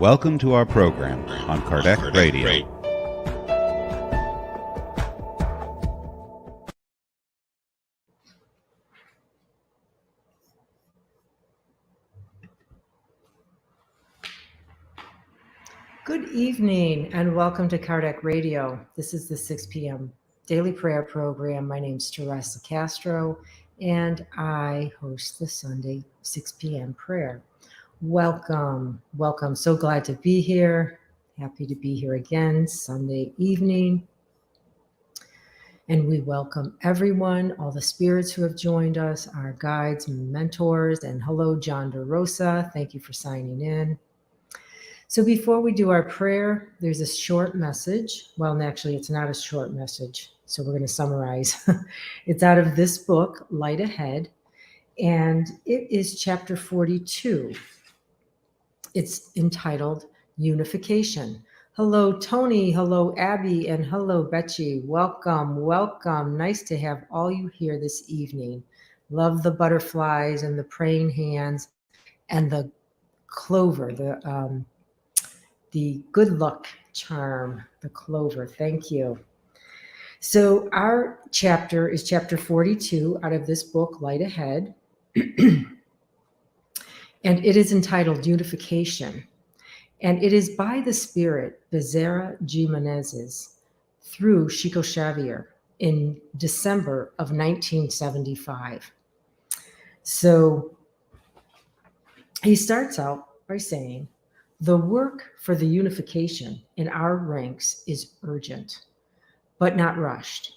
Welcome to our program on Kardec Radio. Good evening and welcome to Kardec Radio. This is the 6 p.m. daily prayer program. My name's Teresa Castro and I host the Sunday 6 p.m. prayer. Welcome. So glad to be here. Happy to be here again Sunday evening. And we welcome everyone, all the spirits who have joined us, our guides and mentors. And hello, John DeRosa. Thank you for signing in. So before we do our prayer, there's a short message. Well, actually, it's not a short message. So we're going to summarize. It's out of this book, Light Ahead. And it is chapter 42. It's entitled Unification. Hello, Tony. Hello, Abby. And hello, Betsy. Welcome. Nice to have all you here this evening. Love the butterflies and the praying hands and the clover, the good luck charm, the clover. Thank you. So our chapter is chapter 42 out of this book, Light Ahead. And it is entitled Unification. And it is by the spirit Bezerra de Menezes through Chico Xavier in December of 1975. So he starts out by saying, the work for the unification in our ranks is urgent, but not rushed.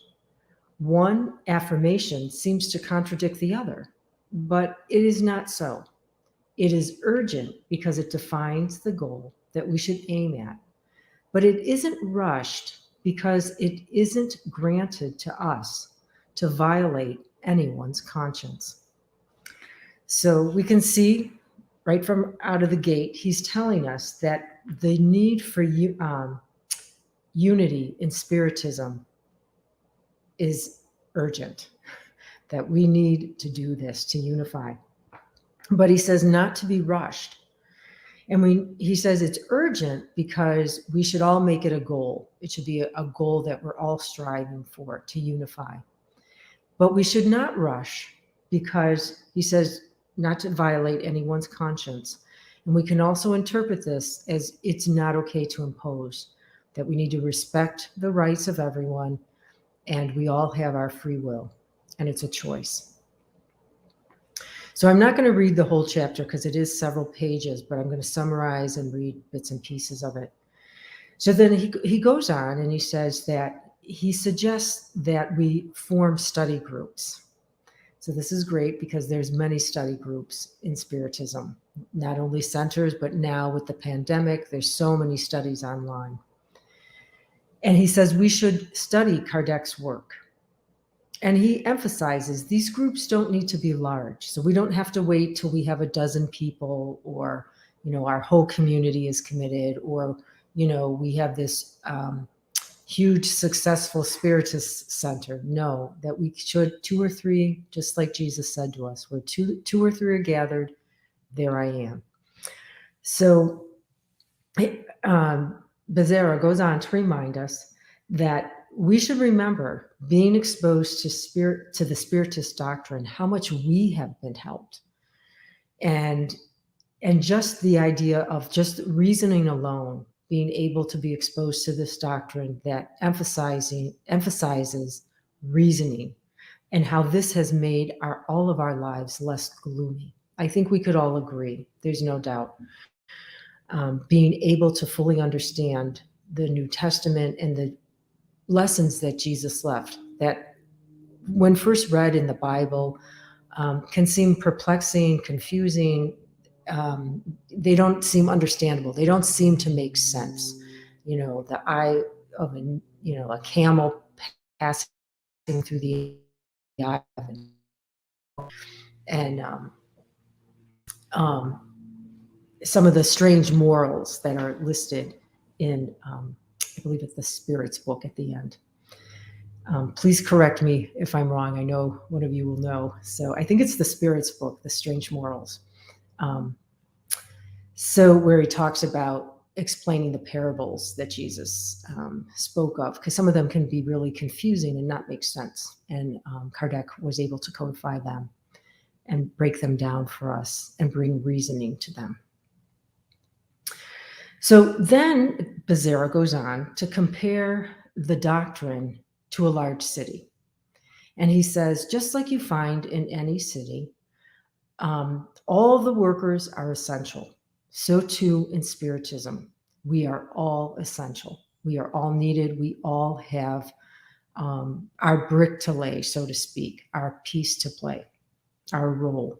One affirmation seems to contradict the other, but it is not so. It is urgent because it defines the goal that we should aim at, but it isn't rushed because it isn't granted to us to violate anyone's conscience. So we can see right from out of the gate, he's telling us that the need for unity in Spiritism is urgent, that we need to do this, to unify. But he says not to be rushed. And he says it's urgent because we should all make it a goal. It should be a goal that we're all striving for, to unify. But we should not rush because he says not to violate anyone's conscience. And we can also interpret this as it's not okay to impose, that we need to respect the rights of everyone and we all have our free will and it's a choice. So I'm not going to read the whole chapter because it is several pages, but I'm going to summarize and read bits and pieces of it. So then he goes on and he says that he suggests that we form study groups. So this is great because there's many study groups in Spiritism, not only centers, but now with the pandemic, there's so many studies online. And he says we should study Kardec's work. And he emphasizes these groups don't need to be large. So we don't have to wait till we have a dozen people or, our whole community is committed or, we have this huge successful Spiritist center. No, that we should 2 or 3, just like Jesus said to us, where two or 3 are gathered, there I am. So Bezerra goes on to remind us that we should remember being exposed to the Spiritist doctrine, how much we have been helped. And just the idea of just reasoning alone, being able to be exposed to this doctrine that emphasizes reasoning and how this has made all of our lives less gloomy. I think we could all agree, there's no doubt. Being able to fully understand the New Testament and the lessons that Jesus left, that when first read in the Bible, can seem perplexing, confusing. They don't seem understandable. They don't seem to make sense. The eye of a camel passing through the eye of and some of the strange morals that are listed in, I believe it's the Spirits book at the end. Please correct me if I'm wrong. I know one of you will know. So I think it's the Spirit's book, The Strange Morals. So where he talks about explaining the parables that Jesus spoke of, because some of them can be really confusing and not make sense. And Kardec was able to codify them and break them down for us and bring reasoning to them. So then Bezerra goes on to compare the doctrine to a large city. And he says, just like you find in any city, all the workers are essential. So too in Spiritism. We are all essential. We are all needed. We all have our brick to lay, so to speak, our piece to play, our role.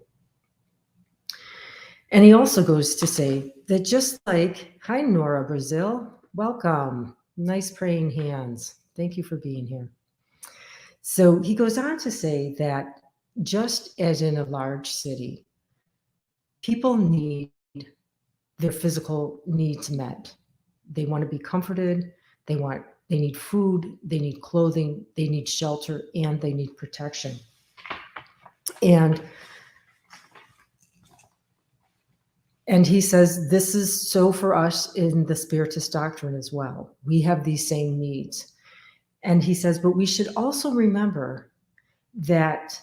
And he also goes to say that just like, hi, Nora Brazil, welcome. Nice praying hands. Thank you for being here. So he goes on to say that just as in a large city, people need their physical needs met. They want to be comforted. They need food. They need clothing. They need shelter, and they need protection. And he says this is so for us in the Spiritist doctrine as well. We have these same needs. And he says, but we should also remember that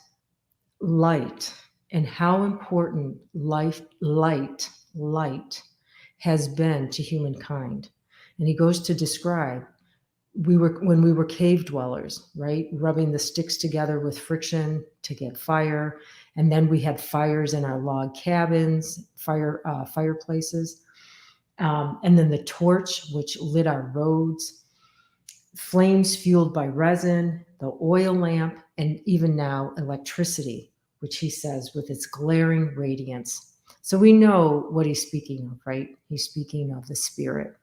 light and how important light has been to humankind. And he goes to describe when we were cave dwellers, right? Rubbing the sticks together with friction to get fire. And then we had fires in our log cabins, fireplaces. And then the torch, which lit our roads, flames fueled by resin, the oil lamp, and even now electricity, which he says with its glaring radiance. So we know what he's speaking of, right? He's speaking of the Spirit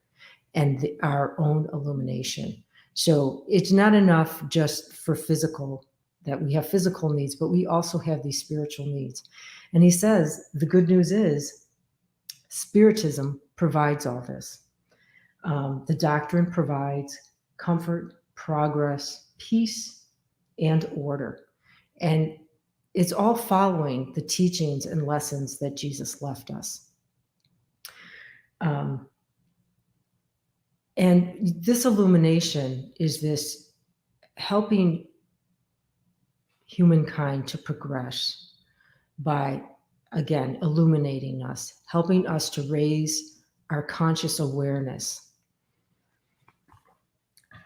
and our own illumination. So it's not enough just for physical, that we have physical needs, but we also have these spiritual needs. And he says, the good news is Spiritism provides all this. The doctrine provides comfort, progress, peace, and order. And it's all following the teachings and lessons that Jesus left us. And this illumination is this helping humankind to progress by, again, illuminating us, helping us to raise our conscious awareness.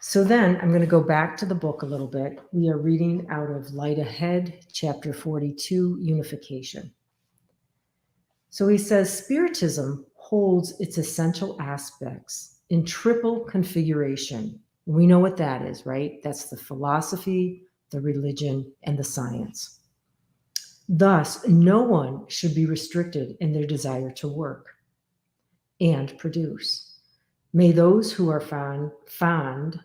So then I'm going to go back to the book a little bit. We are reading out of Light Ahead, chapter 42, Unification. So he says, Spiritism holds its essential aspects in triple configuration. We know what that is, right? That's the philosophy, the religion, and the science. Thus, no one should be restricted in their desire to work and produce. May those who are fond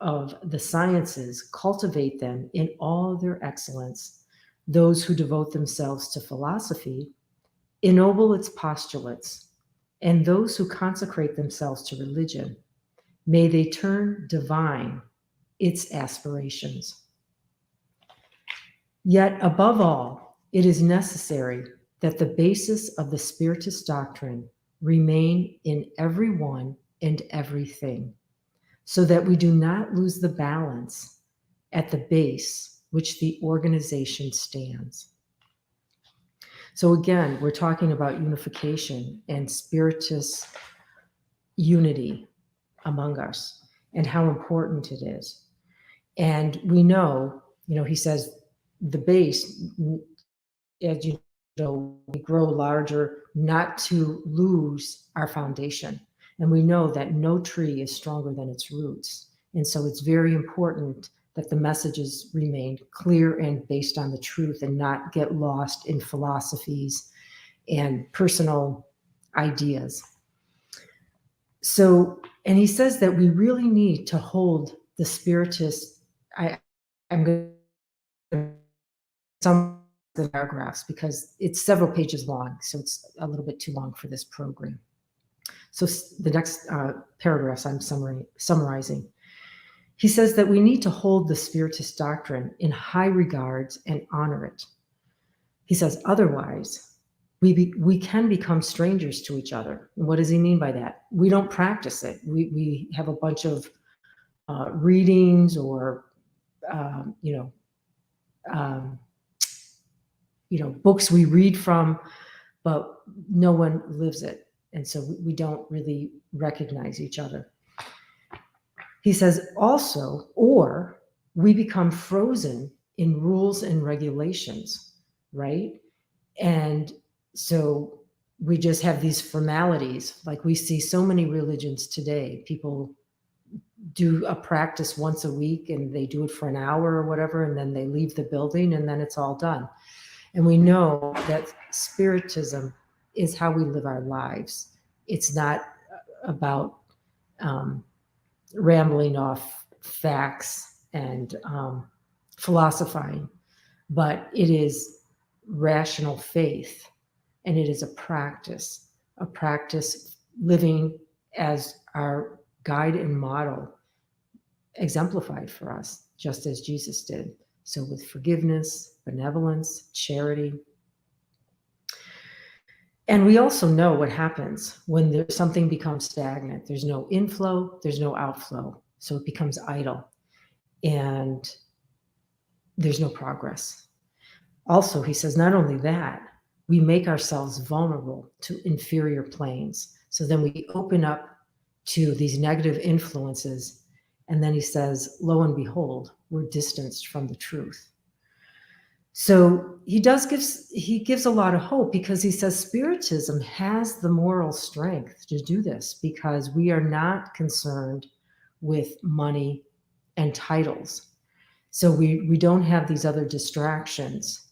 of the sciences cultivate them in all their excellence. Those who devote themselves to philosophy ennoble its postulates, and those who consecrate themselves to religion, may they turn divine its aspirations. Yet, above all, it is necessary that the basis of the Spiritist doctrine remain in everyone and everything, so that we do not lose the balance at the base which the organization stands. So again, we're talking about unification and Spiritist unity among us and how important it is. And we know, he says the base, as you know, we grow larger not to lose our foundation. And we know that no tree is stronger than its roots. And so it's very important that the messages remain clear and based on the truth and not get lost in philosophies and personal ideas. So, and he says that we really need to hold the Spiritist, I'm going to some of the paragraphs because it's several pages long, so it's a little bit too long for this program. So the next paragraphs I'm summarizing. He says that we need to hold the Spiritist doctrine in high regards and honor it. He says, otherwise, we can become strangers to each other. And what does he mean by that? We don't practice it. We have a bunch of readings or, books we read from, but no one lives it. And so we don't really recognize each other. He says also, or we become frozen in rules and regulations, right? And so we just have these formalities. Like we see so many religions today. People do a practice once a week and they do it for an hour or whatever, and then they leave the building and then it's all done. And we know that Spiritism is how we live our lives. It's not about rambling off facts and philosophizing, but it is rational faith, and it is a practice living as our guide and model exemplified for us, just as Jesus did. So with forgiveness, benevolence, charity. And we also know what happens when something becomes stagnant. There's no inflow, there's no outflow. So it becomes idle and there's no progress. Also, he says, not only that, we make ourselves vulnerable to inferior planes. So then we open up to these negative influences. And then he says, lo and behold, we're distanced from the truth. So he gives a lot of hope, because he says Spiritism has the moral strength to do this, because we are not concerned with money and titles. So we don't have these other distractions.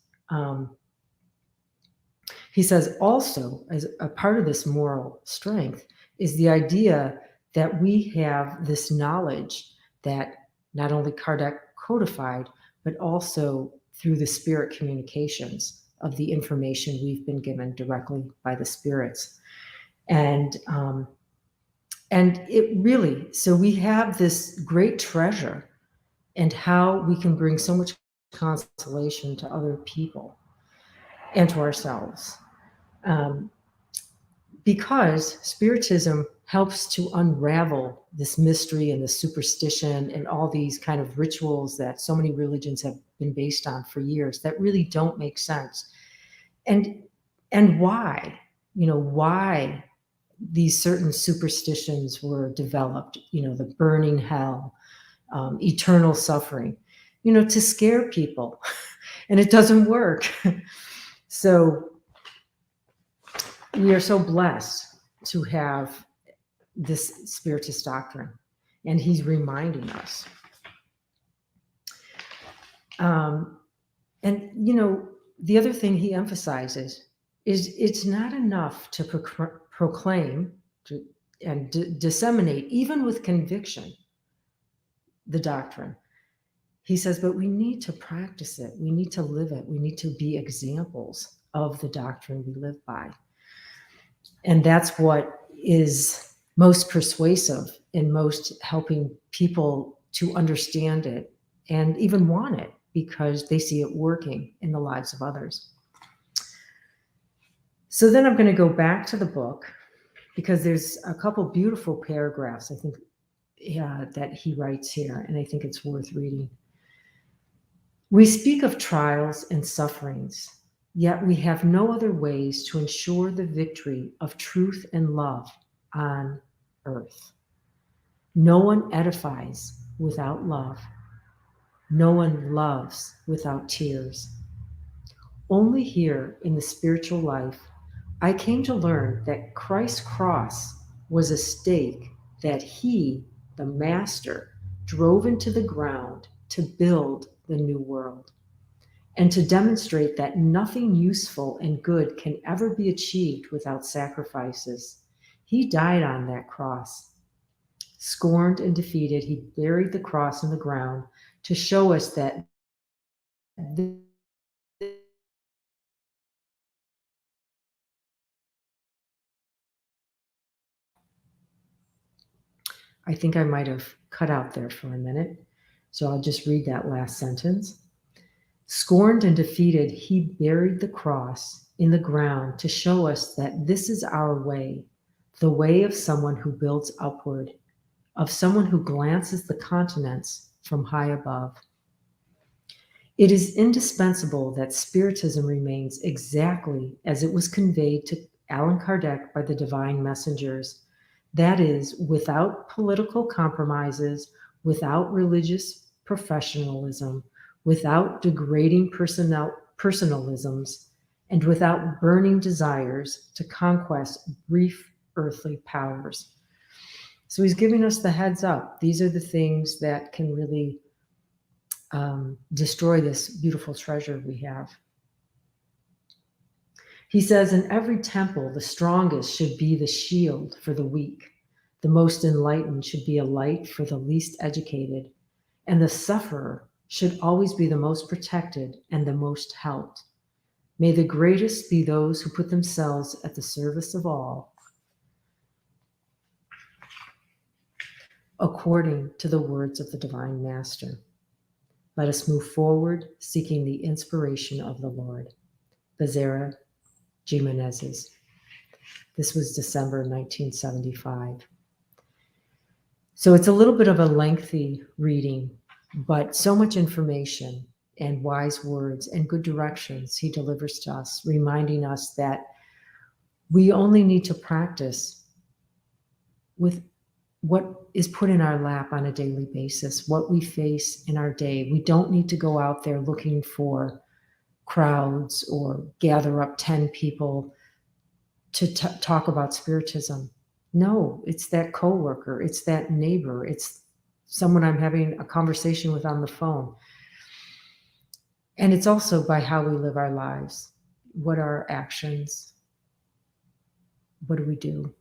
He says also, as a part of this moral strength, is the idea that we have this knowledge that not only Kardec codified, but also through the spirit communications of the information we've been given directly by the spirits. And it really, so we have this great treasure, and how we can bring so much consolation to other people and to ourselves. Because Spiritism helps to unravel this mystery and the superstition and all these kind of rituals that so many religions have been based on for years that really don't make sense. And why, why these certain superstitions were developed, the burning hell, eternal suffering, to scare people. And it doesn't work. So we are so blessed to have this Spiritist doctrine, and he's reminding us. And the other thing he emphasizes is it's not enough to proclaim and disseminate, even with conviction, the doctrine. He says, but we need to practice it. We need to live it. We need to be examples of the doctrine we live by. And that's what is most persuasive and most helping people to understand it and even want it, because they see it working in the lives of others. So then I'm going to go back to the book, because there's a couple beautiful paragraphs, I think, that he writes here, and I think it's worth reading. We speak of trials and sufferings, yet we have no other ways to ensure the victory of truth and love on earth. No one edifies without love. No one loves without tears. Only here in the spiritual life, I came to learn that Christ's cross was a stake that he, the master, drove into the ground to build the new world, and to demonstrate that nothing useful and good can ever be achieved without sacrifices. He died on that cross. Scorned and defeated, he buried the cross in the ground to show us that I think I might have cut out there for a minute, so I'll just read that last sentence. Scorned and defeated, he buried the cross in the ground to show us that this is our way, the way of someone who builds upward, of someone who glances the continents from high above. It is indispensable that Spiritism remains exactly as it was conveyed to Allan Kardec by the divine messengers. That is, without political compromises, without religious professionalism, without degrading personalisms, and without burning desires to conquest brief earthly powers. So he's giving us the heads up. These are the things that can really destroy this beautiful treasure we have. He says, in every temple, the strongest should be the shield for the weak. The most enlightened should be a light for the least educated. And the sufferer should always be the most protected and the most helped. May the greatest be those who put themselves at the service of all, according to the words of the Divine Master. Let us move forward, seeking the inspiration of the Lord. Bezerra de Menezes. This was December 1975. So it's a little bit of a lengthy reading, but so much information and wise words and good directions he delivers to us, reminding us that we only need to practice with what is put in our lap on a daily basis, what we face in our day. We don't need to go out there looking for crowds or gather up 10 people to talk about Spiritism. No, it's that coworker, it's that neighbor, it's someone I'm having a conversation with on the phone. And it's also by how we live our lives. What are our actions? What do we do?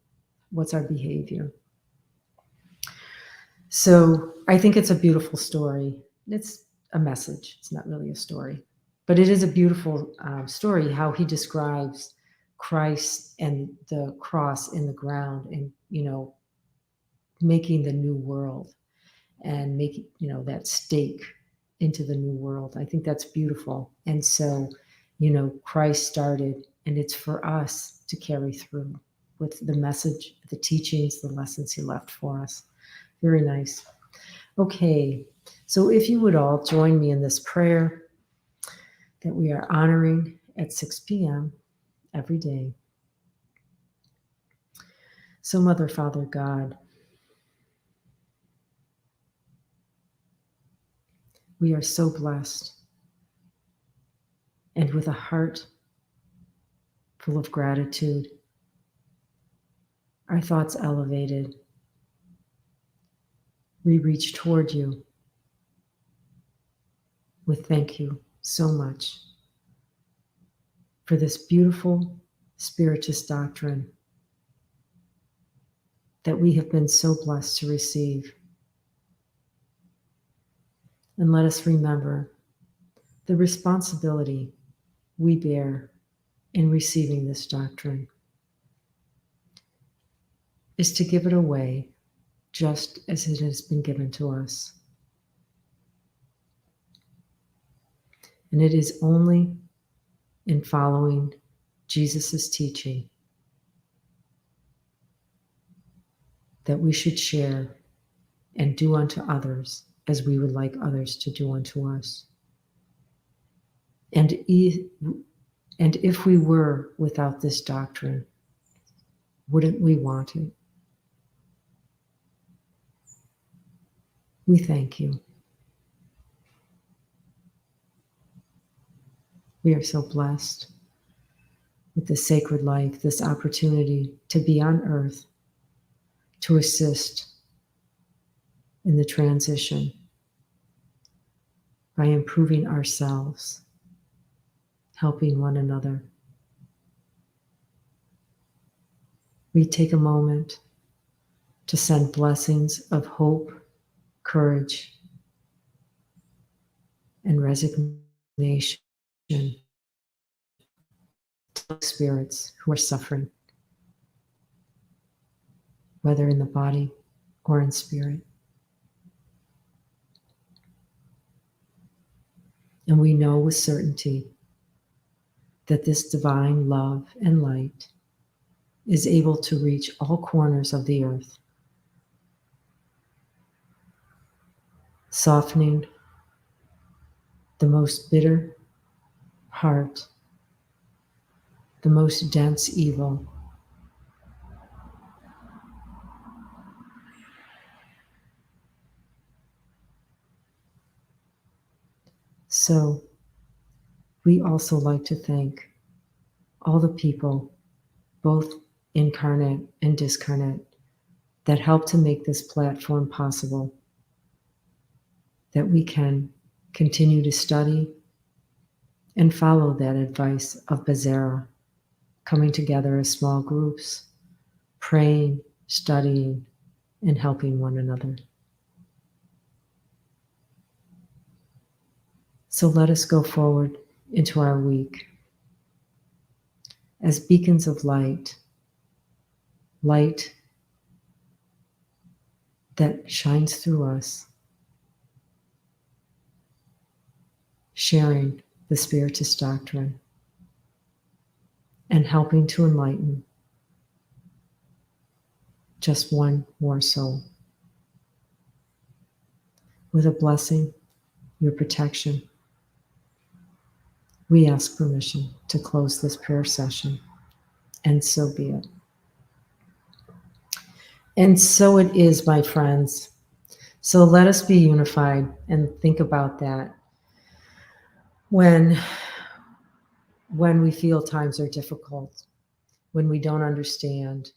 What's our behavior? So I think it's a beautiful story. It's a message. It's not really a story, but it is a beautiful story, how he describes Christ and the cross in the ground and, making the new world and making, that stake into the new world. I think that's beautiful. And so, Christ started, and it's for us to carry through with the message, the teachings, the lessons he left for us. Very nice. Okay, so if you would all join me in this prayer that we are honoring at 6 p.m. every day. So, Mother, Father, God, we are so blessed, and with a heart full of gratitude, our thoughts elevated, we reach toward you with thank you so much for this beautiful Spiritist doctrine that we have been so blessed to receive. And let us remember the responsibility we bear in receiving this doctrine is to give it away just as it has been given to us. And it is only in following Jesus' teaching that we should share and do unto others as we would like others to do unto us. And if we were without this doctrine, wouldn't we want it? We thank you. We are so blessed with this sacred life, this opportunity to be on earth, to assist in the transition by improving ourselves, helping one another. We take a moment to send blessings of hope, courage, and resignation to spirits who are suffering, whether in the body or in spirit. And we know with certainty that this divine love and light is able to reach all corners of the earth, softening the most bitter heart, the most dense evil. So we also like to thank all the people, both incarnate and discarnate, that help to make this platform possible, that we can continue to study and follow that advice of Bezerra, coming together as small groups, praying, studying, and helping one another. So let us go forward into our week as beacons of light, light that shines through us, sharing the Spiritist doctrine and helping to enlighten just one more soul. With a blessing, your protection, we ask permission to close this prayer session, and so be it. And so it is, my friends. So let us be unified and think about that when we feel times are difficult, when we don't understand,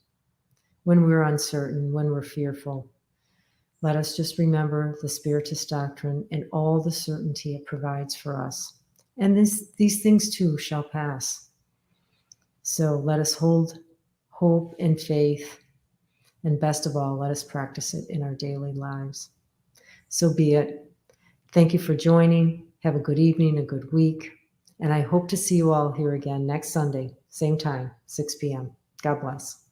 when we're uncertain, when we're fearful. Let us just remember the Spiritist doctrine and all the certainty it provides for us. And these things too shall pass. So let us hold hope and faith, and best of all, let us practice it in our daily lives. So be it. Thank you for joining. Have a good evening, a good week. And I hope to see you all here again next Sunday, same time, 6 p.m. God bless.